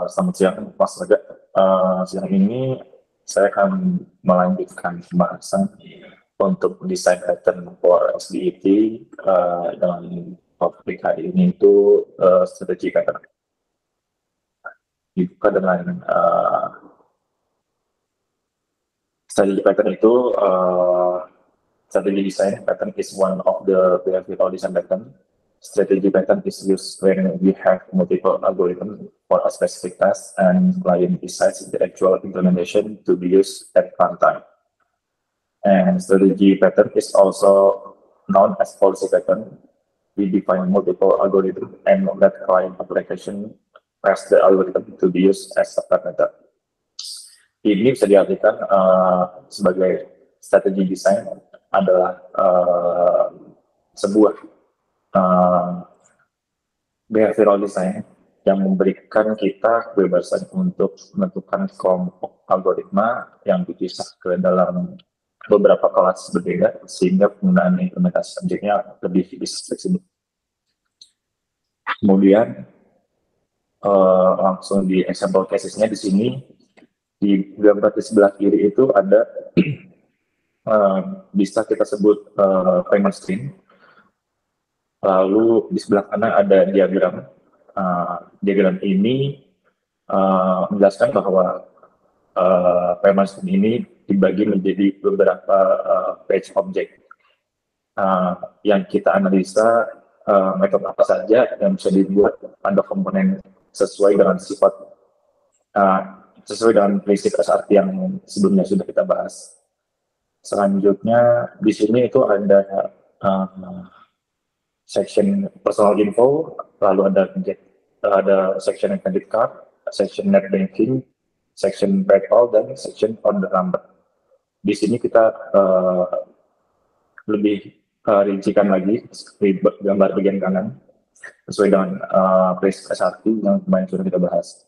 Selamat siang, Mas Rega. Siang ini saya akan melanjutkan pembahasan untuk desain pattern for SDET dengan topik hari ini itu strategi pattern. Dibuka dengan strategi pattern itu strategi design pattern is one of the behavioral design pattern. Strategy pattern is used when we have multiple algorithms for a specific task and client decides the actual implementation to be used at runtime. And strategy pattern is also known as policy pattern. We define multiple algorithms and let client application as the algorithm to be used as a parameter. Ini bisa diartikan sebagai strategi desain adalah sebuah behavioral design yang memberikan kita kebebasan untuk menentukan kelompok algoritma yang dipisah ke dalam beberapa kelas berbeda sehingga penggunaan implementasi objeknya lebih bisa fleksibel. Kemudian langsung di example casesnya di sini di gambar di sebelah kiri itu ada bisa kita sebut payment stream. Lalu di sebelah kanan ada diagram. Diagram ini menjelaskan bahwa payment stream ini dibagi menjadi beberapa page object yang kita analisa metode apa saja yang bisa dibuat pada komponen sesuai dengan sifat sesuai dengan prinsip SRT yang sebelumnya sudah kita bahas. Selanjutnya di sini itu ada section personal info, lalu ada section credit card, section net banking, section PayPal, dan section order number. Di sini kita lebih rincikan lagi di gambar bagian kanan sesuai dengan prinsip SRT yang kemarin sudah kita bahas.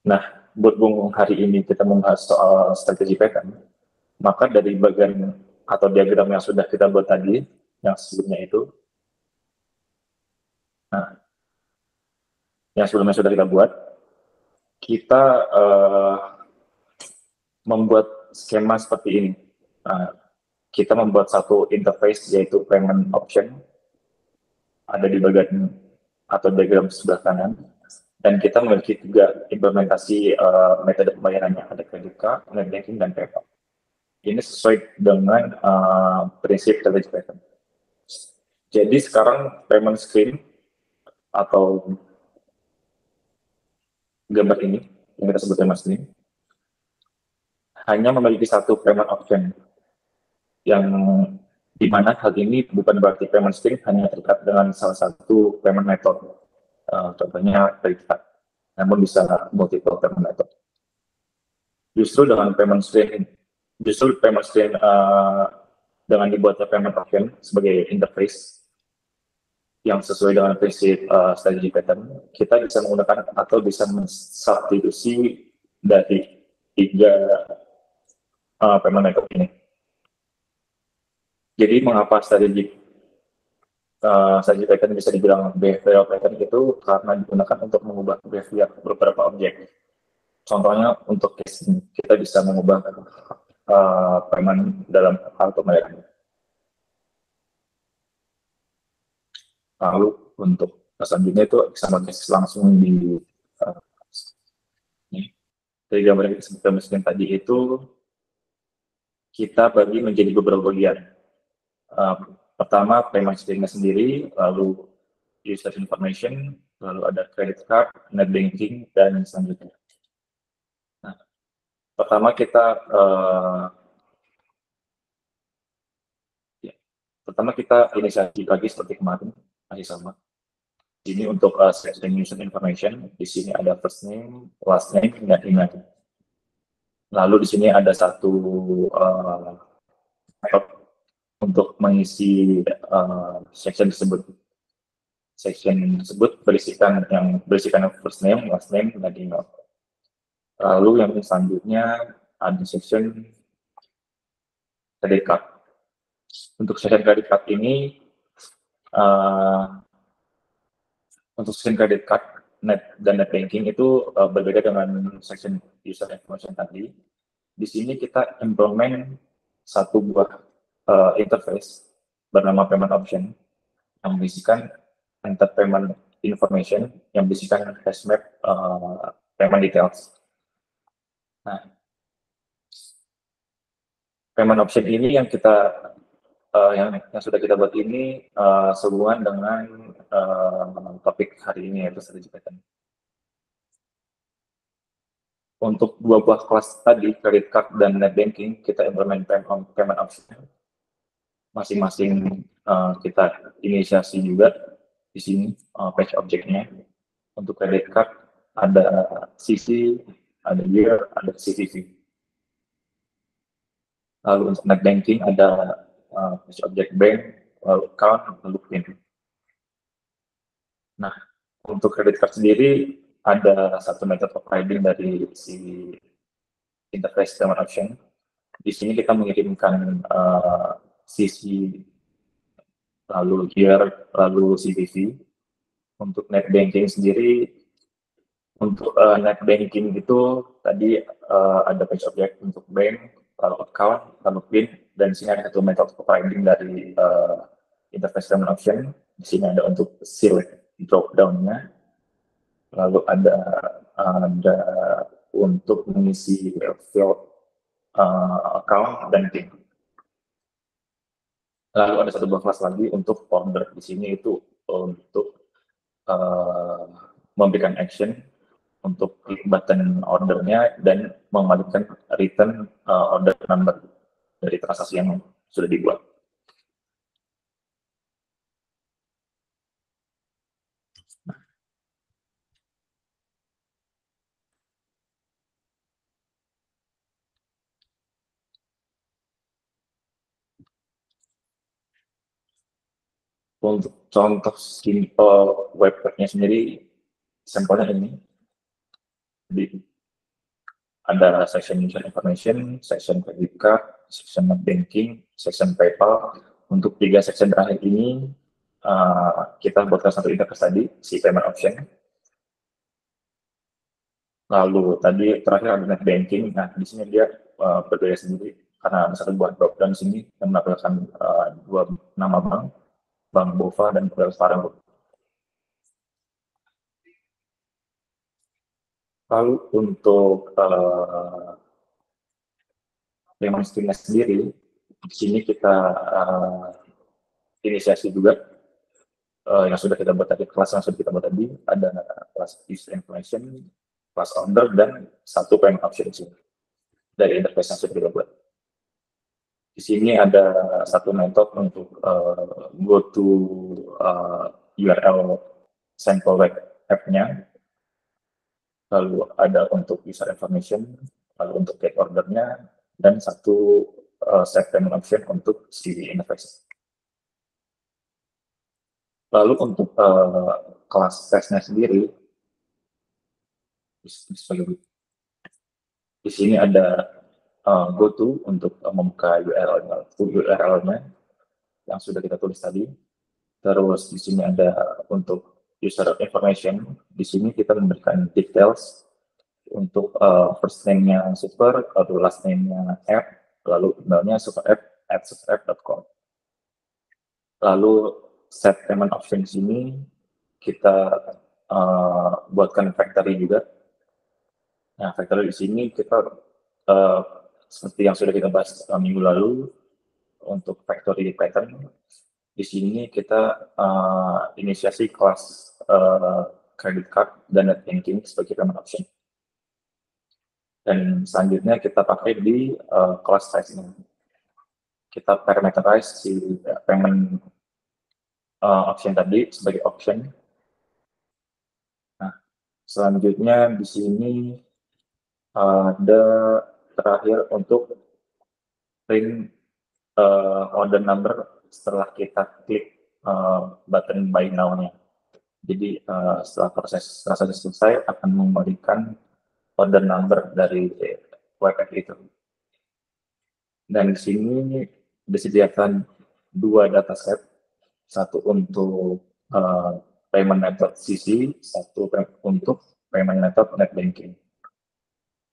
Nah, berhubung hari ini kita membahas soal strategi pattern, maka dari bagian atau diagram yang sudah kita buat tadi, yang sebelumnya itu, yang sebelumnya sudah kita buat, kita membuat skema seperti ini. Kita membuat satu interface yaitu payment option, ada di bagian atau diagram sebelah kanan, dan kita memiliki juga implementasi metode pembayarannya, ada credit card, net banking, dan PayPal. Ini sesuai dengan prinsip strategi pattern. Jadi sekarang payment screen atau gambar ini yang kita sebut payment screen hanya memiliki satu payment option, yang dimana hal ini bukan berarti payment screen hanya terkait dengan salah satu payment method, contohnya credit card, namun bisa multiple payment method. Justru dengan payment screen dengan dibuatnya payment option sebagai interface yang sesuai dengan prinsip strategi pattern, kita bisa menggunakan atau bisa mensubstitusi dari tiga payment method ini. Jadi mengapa strategi pattern bisa dibilang behavioral pattern itu karena digunakan untuk mengubah behavior beberapa objek. Contohnya untuk case ini, kita bisa mengubah payment dalam hal pembayaran. Lalu untuk selanjutnya itu sama langsung di dari gambar yang kita sebutkan tadi itu kita bagi menjadi beberapa bagian. Pertama payment screen-nya sendiri, lalu user information, lalu ada credit card, net banking, dan selanjutnya. Nah, pertama kita inisiasi lagi seperti kemarin, masih sama. Ini untuk section user information, di sini ada first name, last name, dan email. Lalu di sini ada satu untuk mengisi section tersebut. Section tersebut berisikan first name, last name, dan email. Lalu yang selanjutnya ada section credit card. Untuk section credit card ini, untuk section credit card net banking itu berbeda dengan section user information tadi. Di sini kita implement satu buah interface bernama payment option yang berisikan enter payment information, yang berisikan hash map payment details. Nah, payment option ini yang kita yang sudah kita buat ini sehubungan dengan topik hari ini, yaitu strategi pattern. Untuk dua buah kelas tadi, credit card dan net banking, kita implement payment option. Masing-masing kita inisiasi juga di sini page objeknya. Untuk credit card ada CC, ada year, ada CVV. Lalu untuk net banking ada page object bank, lalu account, lalu PIN. Nah, untuk credit card sendiri ada satu method of writing dari si interface payment option. Di sini kita mengirimkan CC, lalu year, lalu CVV. Untuk net banking sendiri, untuk net banking itu tadi ada page object untuk bank, lalu account, lalu PIN, dan di sini ada satu method of writing dari interface payment option. Di sini ada untuk select drop down-nya, lalu ada untuk mengisi field account dan PIN. Lalu ada satu buah kelas lagi untuk order. Di sini itu untuk memberikan action untuk klik button ordernya dan mengembalikan return order number dari transaksi yang sudah dibuat. Untuk contoh simple web pack-nya sendiri, sampelnya ini. Jadi ada section user information, section credit card, section net banking, section PayPal. Untuk tiga section terakhir ini kita buatkan satu interface tadi, si payment option. Lalu tadi terakhir ada net banking. Nah, di sini dia berbeda sendiri karena ada satu buah drop down sini yang menampilkan dua nama Bank Bova dan Wells Fargo. Lalu untuk payment streamnya sendiri, di sini kita inisiasi juga yang sudah kita buat tadi, kelas yang sudah kita buat tadi, ada kelas user information, kelas order, dan satu payment option dari interface yang sudah kita buat. Di sini ada satu method untuk go to URL sample web app-nya, lalu ada untuk user information, lalu untuk get ordernya, dan satu set payment option untuk si interface. Lalu untuk kelas testnya sendiri, di sini ada go to untuk membuka URL-nya yang sudah kita tulis tadi. Terus di sini ada untuk user information. Di sini kita memberikan details untuk first name-nya super, lalu last name-nya app, lalu emailnya superapp@superapp.com. Lalu set payment option di sini kita buatkan factory juga. Nah, factory di sini kita seperti yang sudah kita bahas minggu lalu untuk factory pattern. Di sini kita inisiasi kelas credit card dan net banking sebagai payment option. Dan selanjutnya kita pakai di kelas size ini. Kita parameterize si payment option tadi sebagai option. Nah, selanjutnya di sini ada terakhir untuk print order number setelah kita klik button buy now-nya. Jadi setelah proses transaksi selesai akan memberikan order number dari web app itu. Dan di sini disediakan dua dataset, satu untuk payment method CC, satu untuk payment method net banking.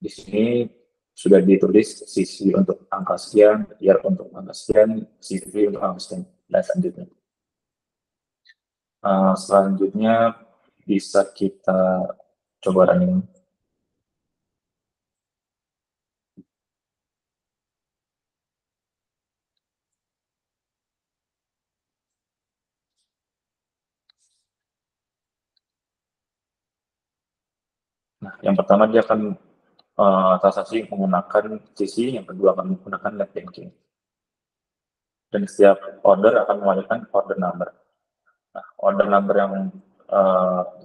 Di sini sudah ditulis CC untuk angka sekian, year untuk angka sekian, CVV untuk angka sekian, dan selanjutnya. Selanjutnya bisa kita coba running. Nah, yang pertama dia akan transaksi menggunakan CC, yang kedua akan menggunakan net banking. Dan setiap order akan menggunakan order number. Nah, order number yang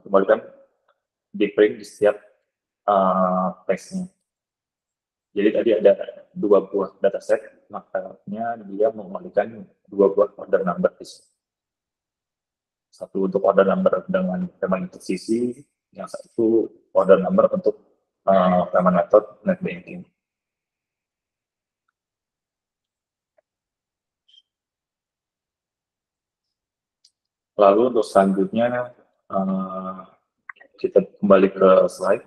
dikembalikan di print di setiap text-nya. Jadi tadi ada 2 buah dataset, makanya dia mengembalikan 2 buah order number di sini. Satu untuk order number dengan payment method CC, yang satu order number untuk payment method net banking. Lalu untuk selanjutnya kita kembali ke slide.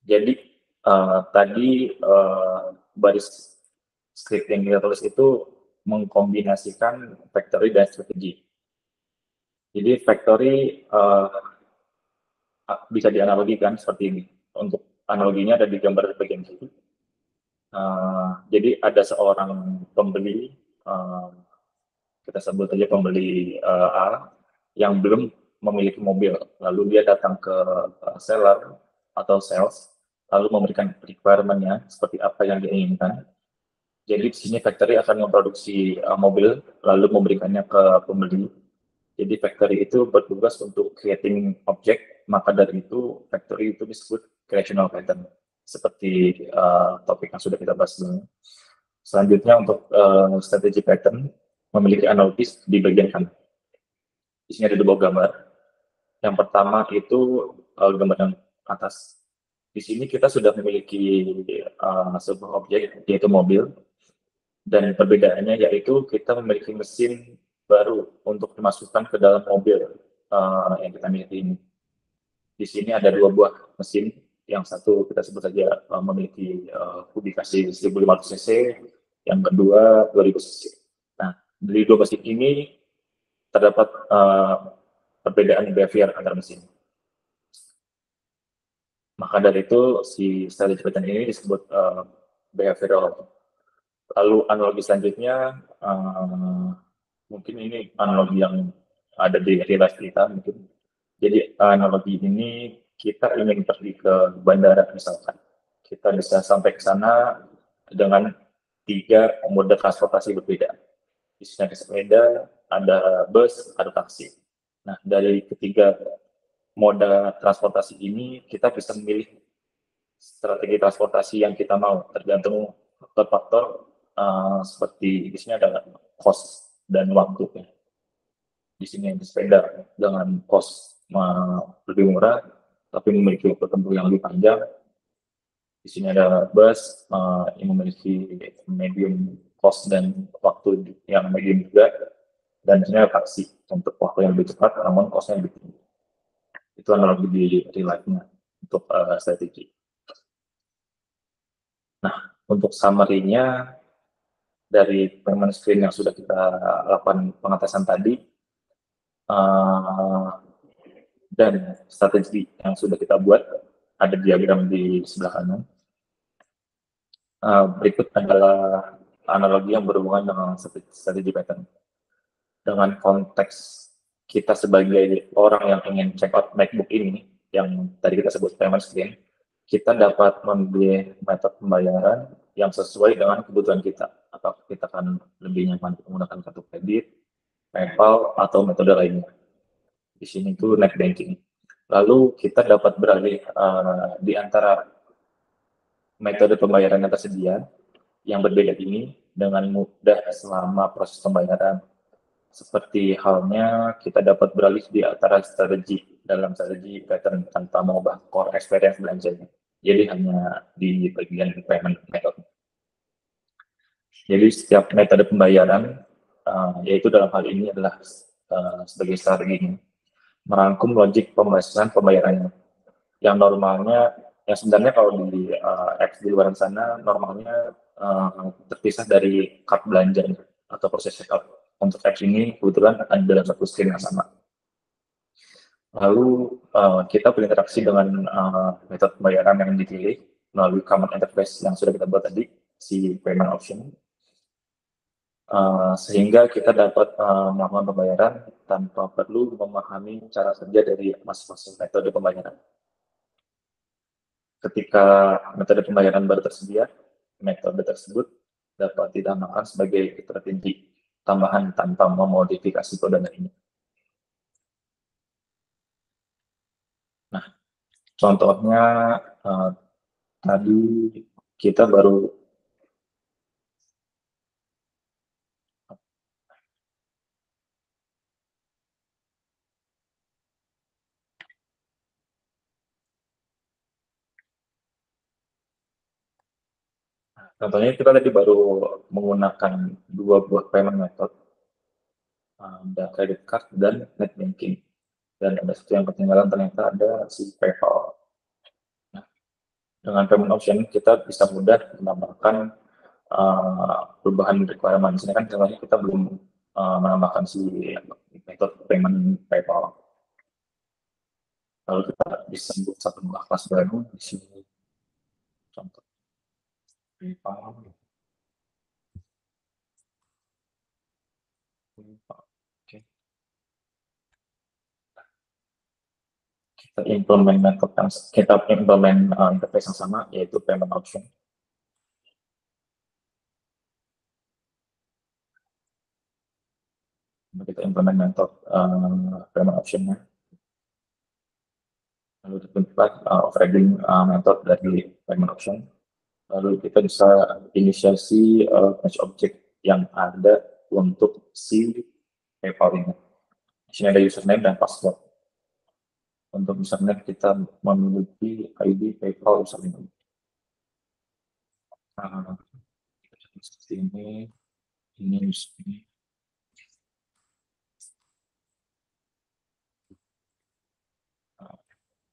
Jadi tadi baris script yang kita tulis itu mengkombinasikan factory dan strategi. Jadi factory bisa dianalogikan seperti ini. Untuk analoginya ada di gambar bagian kiri. Jadi ada seorang pembeli, kita sebut aja pembeli A, yang belum memiliki mobil. Lalu dia datang ke seller atau sales, lalu memberikan requirement-nya seperti apa yang dia inginkan. Jadi di sini factory akan memproduksi mobil, lalu memberikannya ke pembeli. Jadi factory itu bertugas untuk creating object, maka dari itu factory itu disebut creational pattern. Seperti topik yang sudah kita bahas sebelumnya. Selanjutnya untuk strategi pattern, memiliki analogis di bagian kanan. Di sini ada 2 gambar. Yang pertama itu gambar yang atas. Di sini kita sudah memiliki sebuah objek, yaitu mobil. Dan perbedaannya yaitu kita memiliki mesin baru untuk dimasukkan ke dalam mobil yang kita miliki ini. Di sini ada 2 buah mesin. Yang satu kita sebut saja memiliki kubikasi 1500 cc, yang kedua 2000 cc. Nah, dari 2 mesin ini terdapat perbedaan behavior antar mesin. Maka dari itu si strategi pattern ini disebut behavioral. Lalu analogi selanjutnya mungkin ini analogi yang ada di real life kita mungkin. Jadi analogi ini kita ingin pergi ke bandara misalkan. Kita bisa sampai ke sana dengan 3 moda transportasi berbeda. Di sini ada sepeda, ada bus, ada taksi. Nah, dari ketiga moda transportasi ini kita bisa memilih strategi transportasi yang kita mau, tergantung faktor-faktor seperti di sini ada cost dan waktu. Di sini ada sepeda dengan cost lebih murah, tapi memiliki waktu tempuh yang lebih panjang. Di sini ada bus yang memiliki medium cost dan waktu yang medium juga, dan di sini ada taksi untuk waktu yang lebih cepat, namun cost-nya lebih tinggi. Itu analogi di real life-nya untuk strategi. Nah, untuk summary-nya dari payment screen yang sudah kita lakukan pengatasan tadi, dan strategi yang sudah kita buat, ada diagram di sebelah kanan. Berikut adalah analogi yang berhubungan dengan strategi pattern. Dengan konteks kita sebagai orang yang ingin check out MacBook ini, yang tadi kita sebut payment screen, kita dapat memilih metode pembayaran yang sesuai dengan kebutuhan kita. Apakah kita akan lebih nyaman menggunakan kartu kredit, PayPal, atau metode lainnya. Di sini itu net banking. Lalu kita dapat beralih di antara metode pembayaran yang tersedia yang berbeda ini dengan mudah selama proses pembayaran. Seperti halnya kita dapat beralih di antara strategi dalam strategi pattern tanpa mengubah core experience belanjanya. Jadi hanya di bagian payment method. Jadi setiap metode pembayaran, yaitu dalam hal ini adalah sebagai strategi merangkum logik pembahasan pembayarannya. Yang normalnya, yang sebenarnya kalau di apps di luar sana normalnya terpisah dari card belanja atau proses checkout. Untuk apps ini kebetulan ada dalam satu screen yang sama. Lalu kita berinteraksi dengan metode pembayaran yang dipilih melalui common interface yang sudah kita buat tadi, si payment option. Sehingga kita dapat melakukan pembayaran tanpa perlu memahami cara kerja dari masing-masing metode pembayaran. Ketika metode pembayaran baru tersedia, metode tersebut dapat ditambahkan sebagai strategi tambahan tanpa memodifikasi kode ini. Nah, contohnya tadi kita baru kita tadi baru menggunakan dua buah payment method, ada credit card dan net banking. Dan ada satu yang ketinggalan, ternyata ada si PayPal. Nah, dengan payment option kita bisa mudah menambahkan perubahan requirement. Di sini kan contohnya kita belum menambahkan si metode payment PayPal. Lalu kita bisa buat satu buah kelas baru di sini. Contoh PayPal. Oke. Kita implement method yang kita implement interface yang sama, yaitu payment option. Kita implement method payment option-nya. Lalu ditentukan overriding method dari payment option. Lalu kita bisa inisiasi match object yang ada untuk si PayPal ini. Di sini ada username dan password. Untuk username kita memiliki ID PayPal username. Seperti ini username.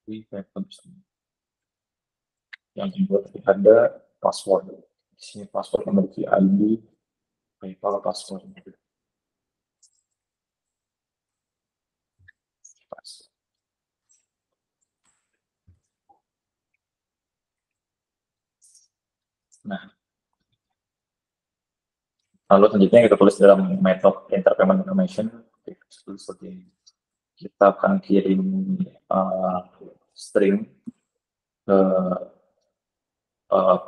PayPal username. Yang dibuat ada password. Di sini password memiliki ID PayPal password. Nah, lalu selanjutnya kita tulis dalam method enter payment information seperti ini. Kita akan kirim string ke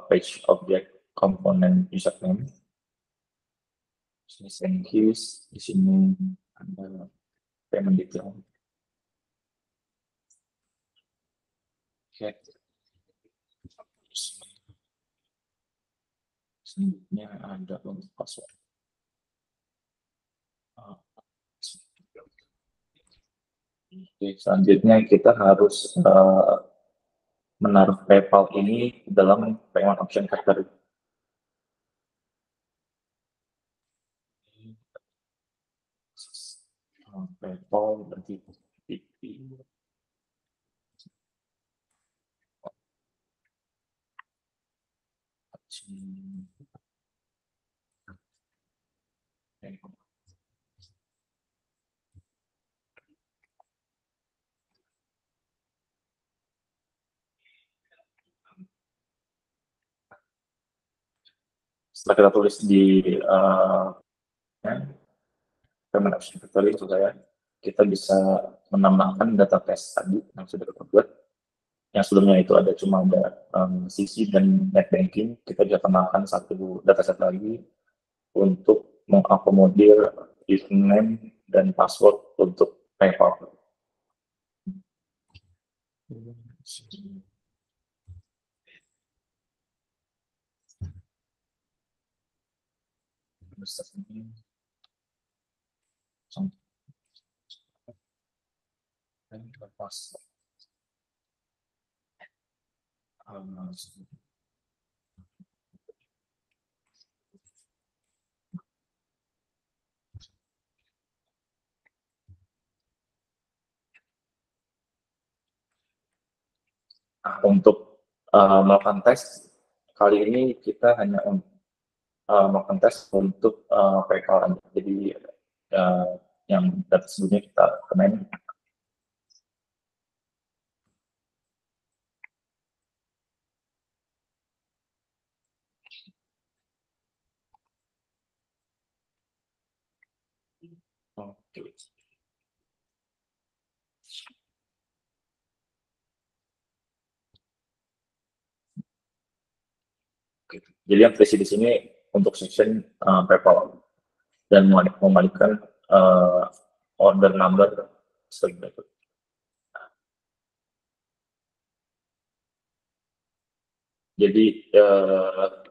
page object component username. Ini string keys, di sini ada payment detail. Oke. Selanjutnya ada untuk password. Oke, selanjutnya kita harus menaruh PayPal ini dalam payment option factory. PayPal berarti PP. Setelah kita tulis di payment option factory, kita bisa menambahkan database tadi yang sudah kita buat. Yang sebelumnya itu ada cuma ada CC dan net banking. Kita bisa tambahkan satu dataset lagi untuk mengakomodir username dan password untuk PayPal. Nah, untuk melakukan tes kali ini kita hanya melakukan tes untuk PKL. Jadi yang data sebelumnya kita kemarin. Oke. Jadi yang terisi di sini untuk section PayPal dan memalikan order number sebagai berikut. Jadi nah,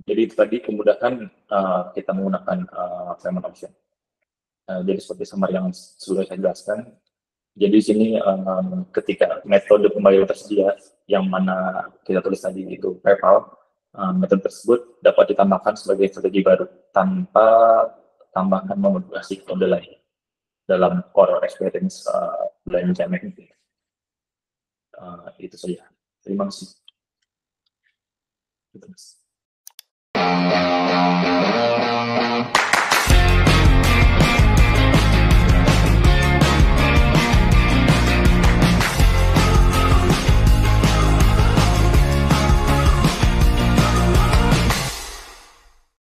jadi itu tadi kemudahan kita menggunakan payment option. Jadi seperti summary yang sudah saya jelaskan. Jadi di sini ketika metode pembayaran tersedia yang mana kita tulis tadi itu PayPal, metode tersebut dapat ditambahkan sebagai strategi baru tanpa tambahan modifikasi kode lain dalam core experience belanja magnetic. Itu saja. Terima kasih.